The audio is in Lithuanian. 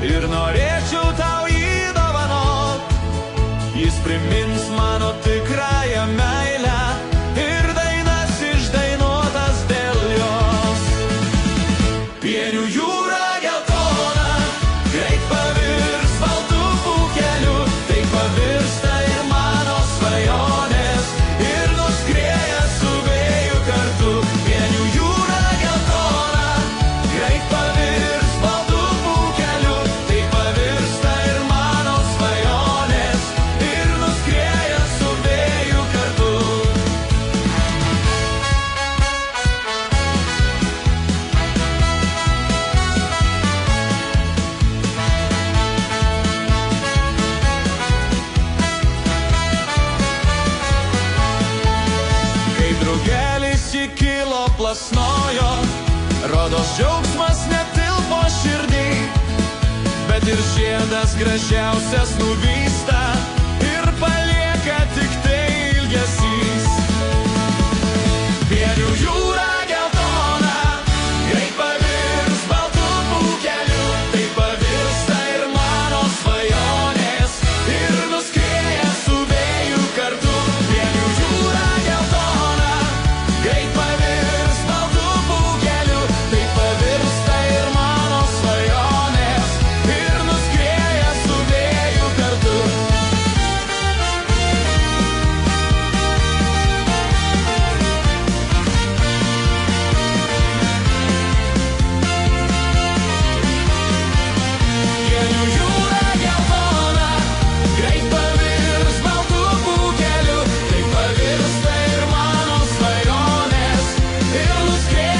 Ir norėčiau tau jį dovanot, jis primins mano tikrąją meilę ir dainas išdainuotas dėl jos. Pienių jūra geltona, greit pavirs baltų pūkelių, tai pavirsta ir mano svajonės ir nuskrieja su vėju kartu. Pienių jūra geltona, greit pavirs baltų pūkelių, pavirsta ir mano svajonės ir nuskrieja su vėju kartu. Kai drugelis įkilo plasnojo, rodos džiaugsmas netilpo širdį, bet ir žiedas gražiausias nuvysta ir palieka tik tai ilgesys. Pienių jūra geltona, greit pavirs baltų pūkelių, tai pavirsta ir mano svajonės ir nuskrieja su vėju kartu. Pienių jūra geltona, greit pavirs baltų pūkelių, tai pavirsta ir mano svajonės ir nuskrieja su vėju kartu. Pienių jūra geltona, greit pavirs baltų pūkelių, tai pavirsta ir mano svajonės ir nuskrieja